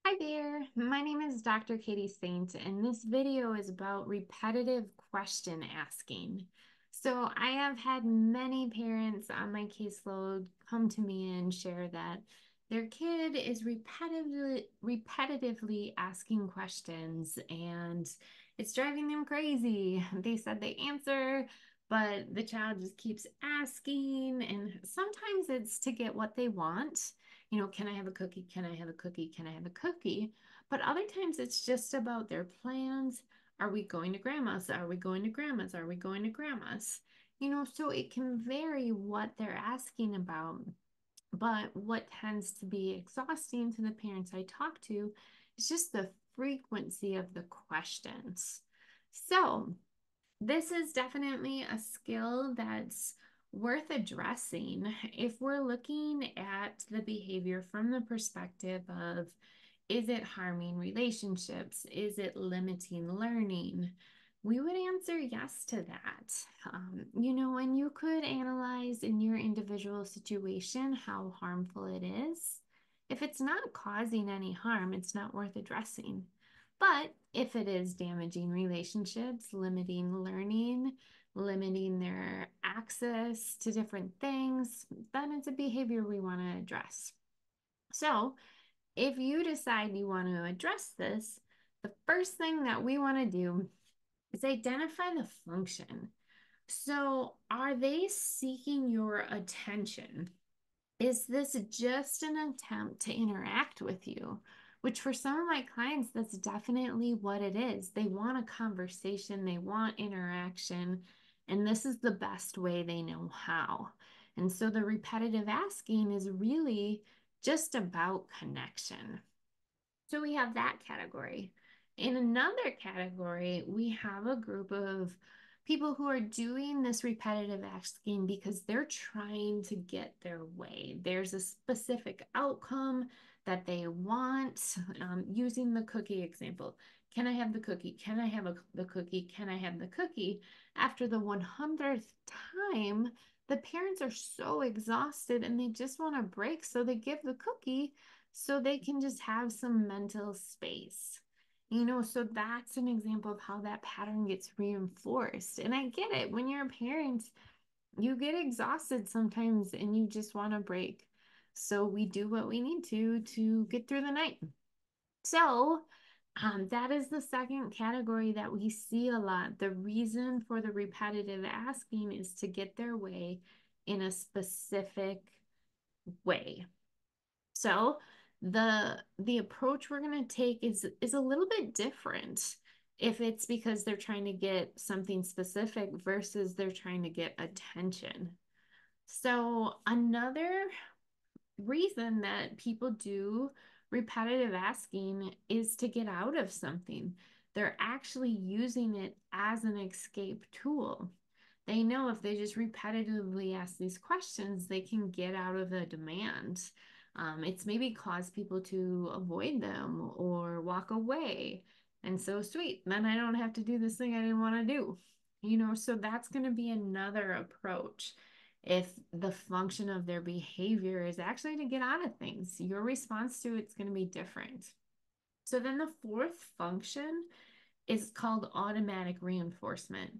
Hi there, my name is Dr. Katie Saint, and this video is about repetitive question asking. So, I have had many parents on my caseload come to me and share that their kid is repetitively asking questions and it's driving them crazy. They said they answer, but the child just keeps asking, and sometimes it's to get what they want. Can I have a cookie? Can I have a cookie? Can I have a cookie? But other times it's just about their plans. Are we going to grandma's? Are we going to grandma's? Are we going to grandma's? So it can vary what they're asking about. But what tends to be exhausting to the parents I talk to is just the frequency of the questions. So, this is definitely a skill that's worth addressing if we're looking at the behavior from the perspective of, is it harming relationships? Is it limiting learning? We would answer yes to that. And you could analyze in your individual situation how harmful it is. If it's not causing any harm, it's not worth addressing. But if it is damaging relationships, limiting learning, limiting their access to different things, then it's a behavior we want to address. So, if you decide you want to address this, the first thing that we want to do is identify the function. So, are they seeking your attention? Is this just an attempt to interact with you? Which for some of my clients, that's definitely what it is. They want a conversation, they want interaction, and this is the best way they know how. And so the repetitive asking is really just about connection. So we have that category. In another category, we have a group of people who are doing this repetitive asking because they're trying to get their way. There's a specific outcome that they want. Using the cookie example, can I have the cookie? Can I have the cookie? Can I have the cookie? After the 100th time, the parents are so exhausted and they just want a break, so they give the cookie so they can just have some mental space. So that's an example of how that pattern gets reinforced. And I get it. When you're a parent, you get exhausted sometimes and you just want a break. So we do what we need to get through the night. So that is the second category that we see a lot. The reason for the repetitive asking is to get their way in a specific way. So the approach we're going to take is a little bit different if it's because they're trying to get something specific versus they're trying to get attention. So another reason that people do repetitive asking is to get out of something. They're actually using it as an escape tool. They know if they just repetitively ask these questions, they can get out of the demand. It's maybe cause people to avoid them or walk away. And so sweet, then I don't have to do this thing I didn't want to do. So that's going to be another approach. If the function of their behavior is actually to get out of things, your response to it's going to be different. So then the fourth function is called automatic reinforcement.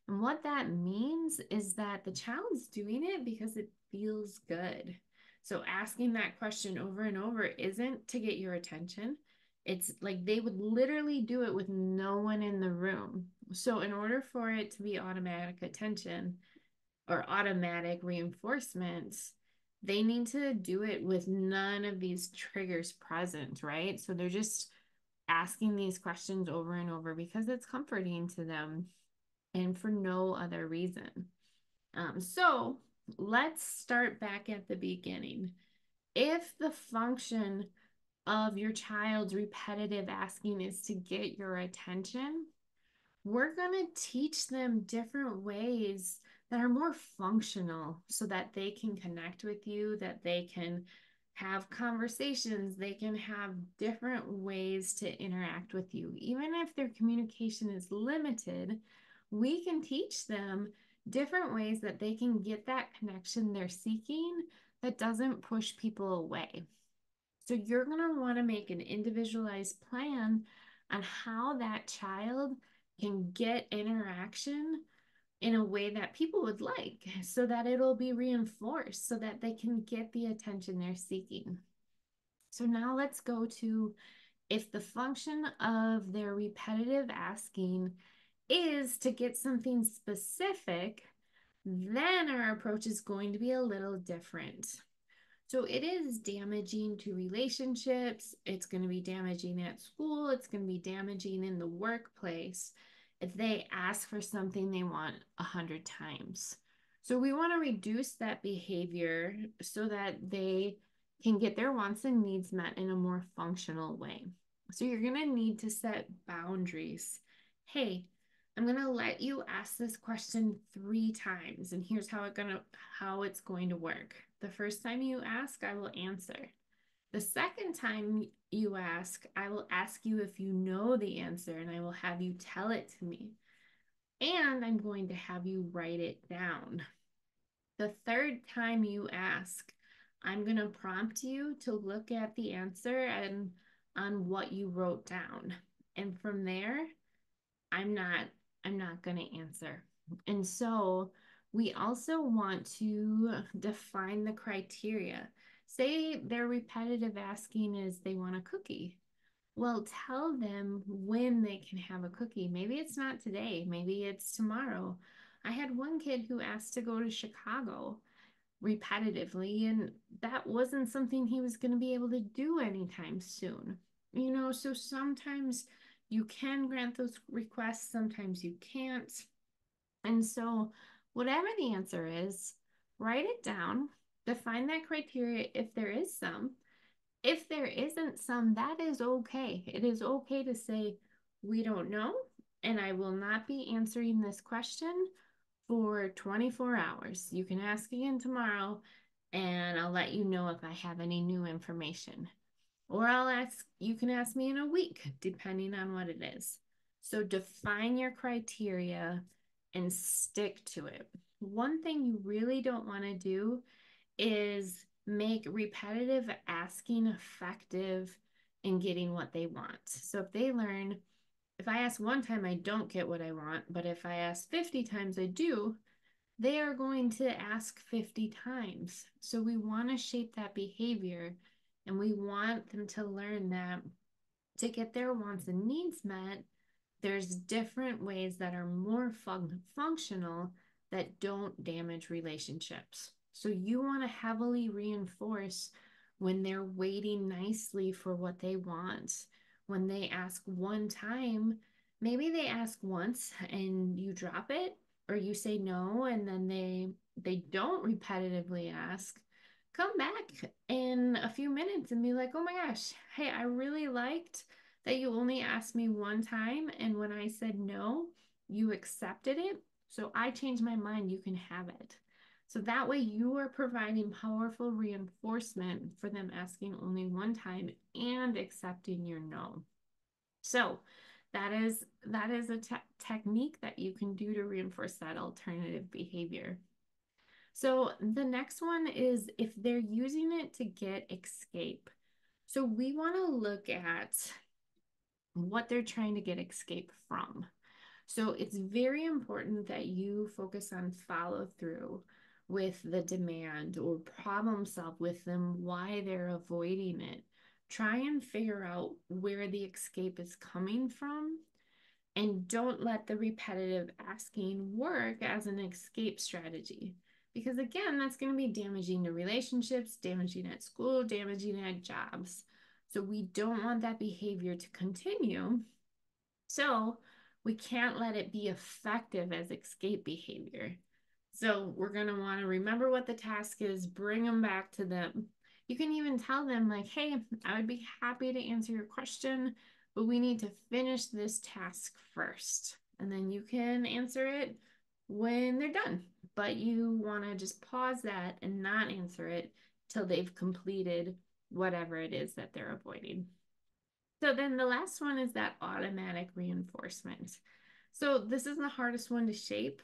And what that means is that the child's doing it because it feels good. So asking that question over and over isn't to get your attention. It's like they would literally do it with no one in the room. So in order for it to be automatic attention or automatic reinforcements, they need to do it with none of these triggers present, right? So they're just asking these questions over and over because it's comforting to them and for no other reason. So let's start back at the beginning. If the function of your child's repetitive asking is to get your attention, we're going to teach them different ways that are more functional so that they can connect with you, that they can have conversations, they can have different ways to interact with you. Even if their communication is limited, we can teach them different ways that they can get that connection they're seeking that doesn't push people away. So you're going to want to make an individualized plan on how that child can get interaction in a way that people would like so that it'll be reinforced so that they can get the attention they're seeking. So now let's go to if the function of their repetitive asking is to get something specific, then our approach is going to be a little different. So it is damaging to relationships. It's going to be damaging at school. It's going to be damaging in the workplace if they ask for something they want 100 times. So we want to reduce that behavior so that they can get their wants and needs met in a more functional way. So you're going to need to set boundaries. Hey, I'm going to let you ask this question 3 times, and here's how it's going to work. The first time you ask, I will answer. The second time you ask, I will ask you if you know the answer, and I will have you tell it to me. And I'm going to have you write it down. The third time you ask, I'm going to prompt you to look at the answer and on what you wrote down. And from there, I'm not I'm not going to answer. And so we also want to define the criteria. Say their repetitive asking is they want a cookie. Well, tell them when they can have a cookie. Maybe it's not today, maybe it's tomorrow. I had one kid who asked to go to Chicago repetitively, and that wasn't something he was going to be able to do anytime soon. So sometimes you can grant those requests, sometimes you can't. And so, whatever the answer is, write it down, define that criteria if there is some. If there isn't some, that is okay. It is okay to say, we don't know, and I will not be answering this question for 24 hours. You can ask again tomorrow, and I'll let you know if I have any new information. Or you can ask me in a week, depending on what it is. So define your criteria and stick to it. One thing you really don't want to do is make repetitive asking effective in getting what they want. So if they learn, if I ask 1 time, I don't get what I want, but if I ask 50 times, I do, they are going to ask 50 times. So we want to shape that behavior, and we want them to learn that to get their wants and needs met, there's different ways that are more functional that don't damage relationships. So you want to heavily reinforce when they're waiting nicely for what they want. When they ask 1 time, maybe they ask once and you drop it, or you say no and then they don't repetitively ask. Come back in a few minutes and be like, "Oh my gosh, hey, I really liked that you only asked me 1 time, and when I said no, you accepted it. So I changed my mind. You can have it." So that way you are providing powerful reinforcement for them asking only 1 time and accepting your no. So that is a technique that you can do to reinforce that alternative behavior. So the next one is if they're using it to get escape. So we want to look at what they're trying to get escape from. So it's very important that you focus on follow through with the demand or problem solve with them why they're avoiding it. Try and figure out where the escape is coming from, and don't let the repetitive asking work as an escape strategy. Because again, that's going to be damaging to relationships, damaging at school, damaging at jobs. So we don't want that behavior to continue. So we can't let it be effective as escape behavior. So we're going to want to remember what the task is, bring them back to them. You can even tell them, like, hey, I would be happy to answer your question, but we need to finish this task first. And then you can answer it when they're done. But you want to just pause that and not answer it till they've completed whatever it is that they're avoiding. So then the last one is that automatic reinforcement. So this is the hardest one to shape.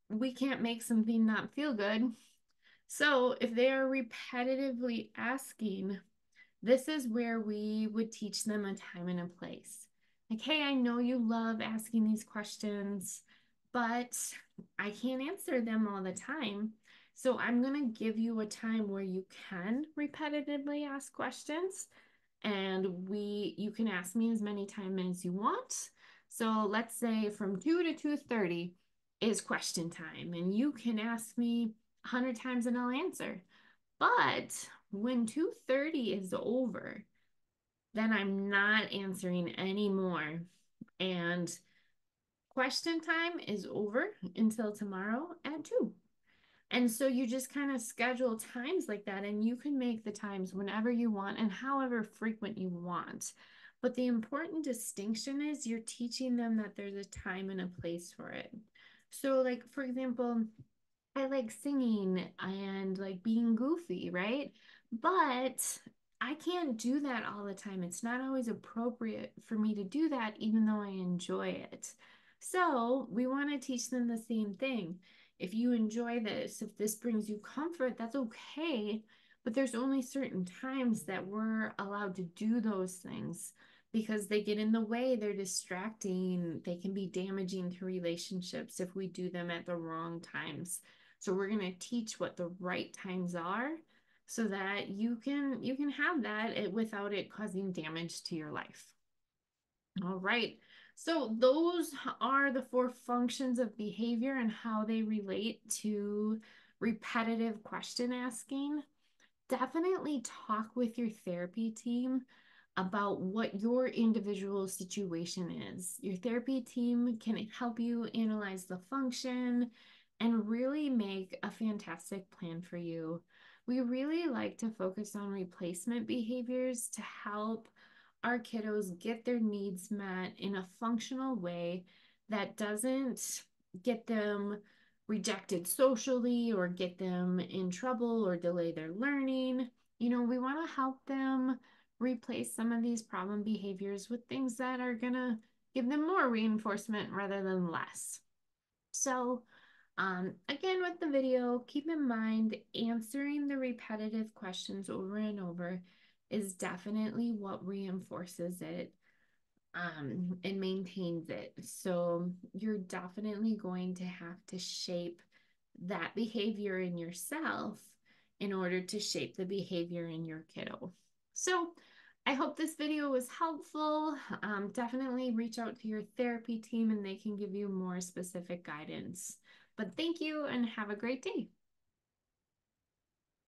We can't make something not feel good. So if they are repetitively asking, This is where we would teach them a time and a place. Like, hey, I know you love asking these questions, but I can't answer them all the time. So I'm going to give you a time where you can repetitively ask questions, and you can ask me as many times as you want. So let's say from 2 to 2:30 is question time, and you can ask me 100 times and I'll answer. But when 2:30 is over, then I'm not answering anymore. And question time is over until tomorrow at 2. And so you just kind of schedule times like that, and you can make the times whenever you want and however frequent you want. But the important distinction is you're teaching them that there's a time and a place for it. So, like, for example, I like singing and like being goofy, right? But I can't do that all the time. It's not always appropriate for me to do that, even though I enjoy it. So we want to teach them the same thing. If you enjoy this, if this brings you comfort, that's okay. But there's only certain times that we're allowed to do those things because they get in the way, they're distracting, they can be damaging to relationships if we do them at the wrong times. So we're going to teach what the right times are so that you can have that without it causing damage to your life. All right. So those are the 4 functions of behavior and how they relate to repetitive question asking. Definitely talk with your therapy team about what your individual situation is. Your therapy team can help you analyze the function and really make a fantastic plan for you. We really like to focus on replacement behaviors to help our kiddos get their needs met in a functional way that doesn't get them rejected socially or get them in trouble or delay their learning. We want to help them replace some of these problem behaviors with things that are going to give them more reinforcement rather than less. So, again, with the video, keep in mind answering the repetitive questions over and over is definitely what reinforces it and maintains it. So you're definitely going to have to shape that behavior in yourself in order to shape the behavior in your kiddo. So I hope this video was helpful. Definitely reach out to your therapy team and they can give you more specific guidance. But thank you and have a great day.